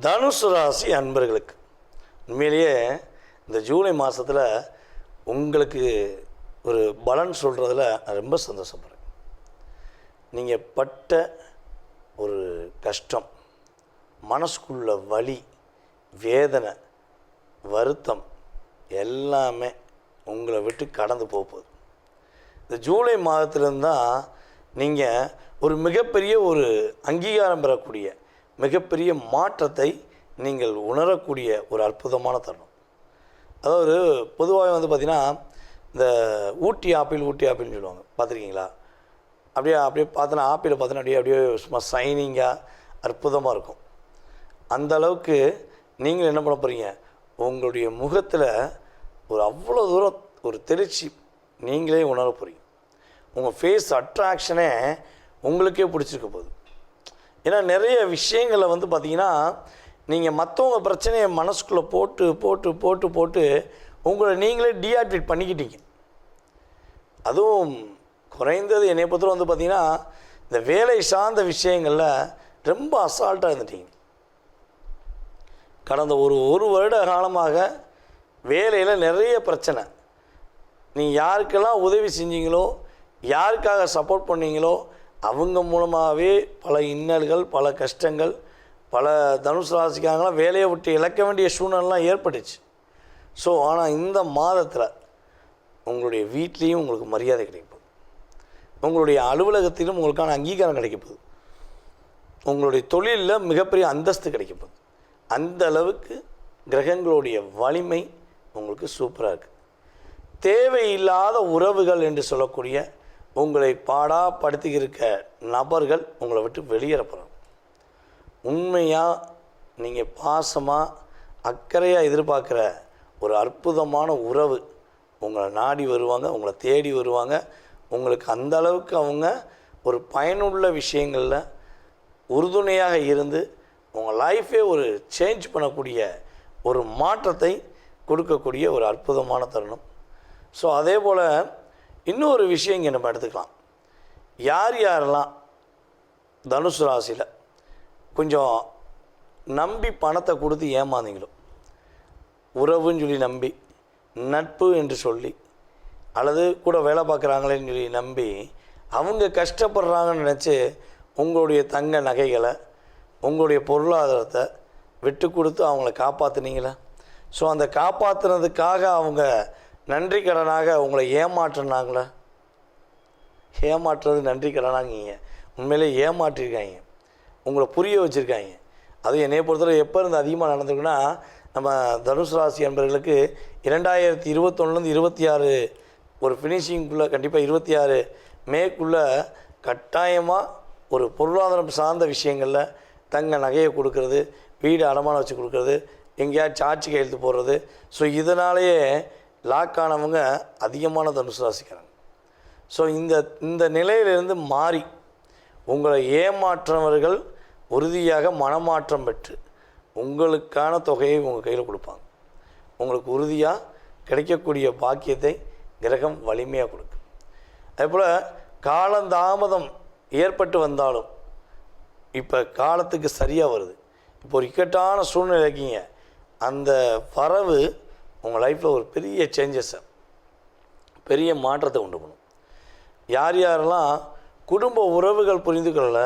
தனுசு ராசி அன்பர்களுக்கு உண்மையிலேயே இந்த ஜூலை மாதத்தில் உங்களுக்கு ஒரு பலன் சொல்கிறதுல நான் ரொம்ப சந்தோஷப்படுறேன். நீங்கள் பட்ட ஒரு கஷ்டம், மனசுக்குள்ள வலி, வேதனை, வருத்தம் எல்லாமே உங்களை விட்டு கடந்து போகுது. இந்த ஜூலை மாதத்துலேருந்து தான் நீங்கள் ஒரு மிகப்பெரிய ஒரு அங்கீகாரம் பெறக்கூடிய மிகப்பெரிய மாற்றத்தை நீங்கள் உணரக்கூடிய ஒரு அற்புதமான தருணம். அதாவது பொதுவாக பார்த்திங்கன்னா இந்த ஊட்டி ஆப்பிள்னு சொல்லுவாங்க, பார்த்துருக்கீங்களா? அப்படியே பார்த்தோன்னா ஆப்பிளை பார்த்தோன்னா அப்படியே சும்மா ஷைனிங்காக அற்புதமாக இருக்கும். அந்த அளவுக்கு நீங்கள் என்ன பண்ண போகிறீங்க, உங்களுடைய முகத்தில் ஒரு அவ்வளோ தூரம் ஒரு தெளிச்சி நீங்களே உணர போகிறீங்க. உங்கள் ஃபேஸ் அட்ராக்ஷனே உங்களுக்கே பிடிச்சிருக்க போகுது. ஏன்னா நிறைய விஷயங்களை பார்த்திங்கன்னா நீங்கள் மற்றவங்க பிரச்சனையை மனசுக்குள்ளே போட்டு போட்டு போட்டு போட்டு உங்களை நீங்களே டீஆக்டிவேட் பண்ணிக்கிட்டீங்க. அதுவும் குறைந்தது என்னை பொறுத்தவரை பார்த்திங்கன்னா இந்த வேலை சார்ந்த விஷயங்களில் ரொம்ப அசால்ட்டாக இருந்துட்டீங்க. கடந்த ஒரு வருட காலமாக வேலையில் நிறைய பிரச்சனை. நீங்கள் யாருக்கெல்லாம் உதவி செஞ்சீங்களோ, யாருக்காக சப்போர்ட் பண்ணீங்களோ அவங்க மூலமாகவே பல இன்னல்கள், பல கஷ்டங்கள், பல தனுசு ராசிக்காரங்களாம் வேலையை விட்டு இழக்க வேண்டிய சூழ்நிலாம் ஏற்பட்டுச்சு. ஸோ ஆனால் இந்த மாதத்தில் உங்களுடைய வீட்லேயும் உங்களுக்கு மரியாதை கிடைக்கும், உங்களுடைய அலுவலகத்திலும் உங்களுக்கான அங்கீகாரம் கிடைக்கப்போகுது, உங்களுடைய தொழிலில் மிகப்பெரிய அந்தஸ்து கிடைக்கப்போகுது. அந்த அளவுக்கு கிரகங்களுடைய வலிமை உங்களுக்கு சூப்பராக இருக்குது. தேவையில்லாத உறவுகள் என்று சொல்லக்கூடிய உங்களை பாடாப்படுத்தியிருக்க நபர்கள் உங்களை விட்டு வெளியேற போகிறாங்க. உண்மையாக நீங்கள் பாசமாக அக்கறையாக எதிர்பார்க்குற ஒரு அற்புதமான உறவு உங்களை நாடி வருவாங்க, உங்களை தேடி வருவாங்க. உங்களுக்கு அந்த அளவுக்கு அவங்க ஒரு பயனுள்ள விஷயங்களில் உறுதுணையாக இருந்து உங்கள் லைஃபே ஒரு சேஞ்ச் பண்ணக்கூடிய ஒரு மாற்றத்தை கொடுக்கக்கூடிய ஒரு அற்புதமான தருணம். ஸோ அதே போல் இன்னொரு விஷயம் இங்கே நம்ம எடுத்துக்கலாம். யாரெல்லாம் தனுசு ராசியில் கொஞ்சம் நம்பி பணத்தை கொடுத்து ஏமாந்தீங்களோ, உறவுன்னு சொல்லி நம்பி, நட்பு என்று சொல்லி, அல்லது கூட வேலை பார்க்குறாங்களேன்னு சொல்லி நம்பி அவங்க கஷ்டப்படுறாங்கன்னு நினச்சி உங்களுடைய தங்க நகைகளை, உங்களுடைய பொருளாதாரத்தை விட்டு கொடுத்து அவங்கள காப்பாற்றுனீங்களே. ஸோ அந்த காப்பாற்றுனதுக்காக அவங்க நன்றி கடனாக உங்களை ஏமாற்றினாங்களே. ஏமாற்றுறது நன்றி கடனாங்க. உண்மையிலே ஏமாற்றிருக்காங்க, உங்களை புரிய வச்சுருக்காங்க. அதுவும் என்னையை பொறுத்தவரை எப்போ இருந்து அதிகமாக நடந்திருக்குன்னா, நம்ம தனுசு ராசி என்பவர்களுக்கு 2021 26 ஒரு ஃபினிஷிங்குள்ளே, கண்டிப்பாக 26 மேக்குள்ளே கட்டாயமாக ஒரு பொருளாதாரம் சார்ந்த விஷயங்களில் தங்க நகையை கொடுக்கறது, வீடு அடமானம் வச்சு கொடுக்கறது, எங்கேயாவது சார்ஜ் கையெழுத்து போடுறது. ஸோ இதனாலேயே லாக் ஆனவங்க அதிகமான தனுசு ராசிக்கிறாங்க. ஸோ இந்த நிலையிலிருந்து மாறி உங்களை ஏமாற்றவர்கள் உறுதியாக மனமாற்றம் பெற்று உங்களுக்கான தொகையை உங்கள் கையில் கொடுப்பாங்க. உங்களுக்கு உறுதியாக கிடைக்கக்கூடிய பாக்கியத்தை கிரகம் வலிமையாக கொடுக்கும். அதேபோல் காலந்தாமதம் ஏற்பட்டு வந்தாலும் இப்போ காலத்துக்கு சரியாக வருது. இப்போ ஒரு இக்கட்டான சூழ்நிலை இருக்கீங்க, அந்த வரவு உங்கள் லைஃப்பில் ஒரு பெரிய சேஞ்சஸை, பெரிய மாற்றத்தை உண்டு பண்ணும். யாரெல்லாம் குடும்ப உறவுகள் புரிந்து கொள்ளலை,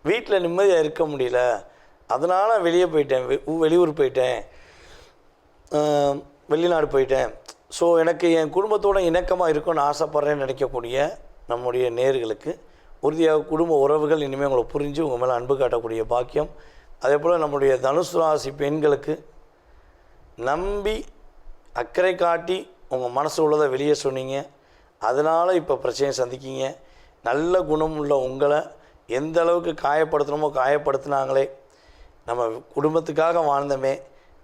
வீட்டில் நிம்மதியாக இருக்க முடியல, அதனால் வெளியே போயிட்டேன், வெளியூர் போயிட்டேன், வெளிநாடு போயிட்டேன், ஸோ எனக்கு என் குடும்பத்தோடு இணக்கமாக இருக்கும்னு ஆசைப்பட்றேன்னு நினைக்கக்கூடிய நம்முடைய நேயர்களுக்கு உறுதியாக குடும்ப உறவுகள் இனிமேல் உங்களை புரிஞ்சு உங்கள் மேலே அன்பு காட்டக்கூடிய பாக்கியம். அதே போல் நம்முடைய தனுசு ராசி பெண்களுக்கு நம்பி அக்கறை காட்டி உங்கள் மனசு உள்ளதை வெளியே சொன்னீங்க, அதனால் இப்போ பிரச்சனையை சந்திக்கிங்க. நல்ல குணம் உள்ள உங்களை எந்த அளவுக்கு காயப்படுத்தணுமோ காயப்படுத்தினாங்களே. நம்ம குடும்பத்துக்காக வாழ்ந்தோமே,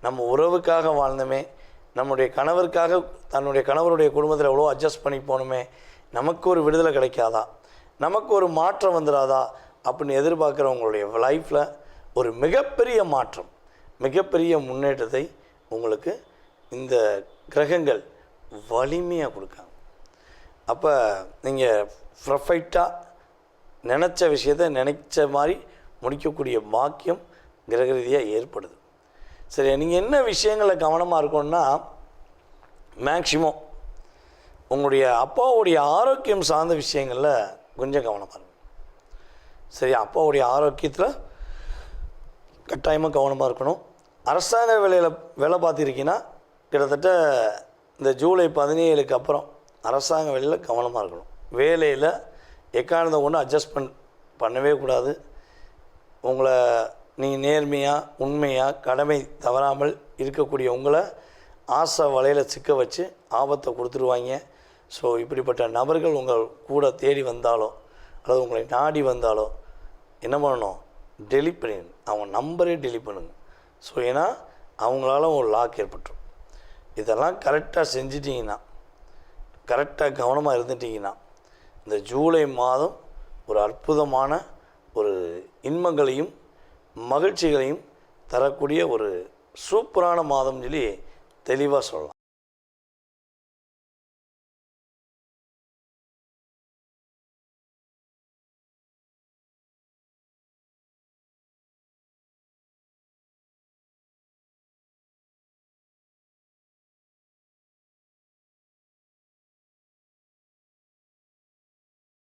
நம்ம உறவுக்காக வாழ்ந்தோமே, நம்முடைய கணவருக்காக தன்னுடைய கணவருடைய குடும்பத்தில் எவ்வளோ அட்ஜஸ்ட் பண்ணி போகணுமே, நமக்கு ஒரு விடுதலை கிடைக்காதா, நமக்கு ஒரு மாற்றம் வந்துடாதா அப்படின்னு எதிர்பார்க்குறவங்களுடைய லைஃப்பில் ஒரு மிகப்பெரிய மாற்றம், மிகப்பெரிய முன்னேற்றத்தை உங்களுக்கு இந்த கிரகங்கள் வலிமையாக கொடுக்காங்க. அப்போ நீங்கள் பர்ஃபெக்டாக நினச்ச விஷயத்தை நினச்ச மாதிரி முடிக்கக்கூடிய பாக்கியம் கிரக ரீதியாக ஏற்படுது. சரி, நீங்கள் என்ன விஷயங்களில் கவனமாக இருக்கணும்னா, மேக்சிமம் உங்களுடைய அப்பாவுடைய ஆரோக்கியம் சார்ந்த விஷயங்களில் கொஞ்சம் கவனமாக இருக்கும். சரி, அப்பாவுடைய ஆரோக்கியத்தில் கட்டாயமாக கவனமாக இருக்கணும். அரசாங்க வேலை பார்த்துருக்கீங்கன்னா கிட்டத்தட்ட இந்த ஜூலை 17க்கு அப்புறம் அரசாங்க வேலையில் கவனமாக இருக்கணும். வேலையில் எக்காரணத்தை ஒன்று அட்ஜஸ்ட்மெண்ட் பண்ணவே கூடாது. உங்களை நீங்கள் நேர்மையாக உண்மையாக கடமை தவறாமல் இருக்கக்கூடிய உங்களை ஆசை வலையில் சிக்க வச்சு ஆபத்தை கொடுத்துருவாங்க. ஸோ இப்படிப்பட்ட நபர்கள் உங்கள் கூட தேடி வந்தாலோ அல்லது உங்களை நாடி வந்தாலோ என்ன பண்ணணும், டெலிட் பண்ணிடுங்க. அவங்க நம்பரே டெலிட் பண்ணுங்க. ஸோ ஏன்னா அவங்களால ஒரு லாக் ஏற்பட்டுரும். இதெல்லாம் கரெக்டாக செஞ்சிட்டிங்கன்னா, கரெக்டாக கவனமாக இருந்துட்டிங்கன்னா, இந்த ஜூலை மாதம் ஒரு அற்புதமான ஒரு இன்பங்களையும் மகிழ்ச்சிகளையும் தரக்கூடிய ஒரு சூப்பரான மாதம் சொல்லி தெளிவாக சொல்லலாம்.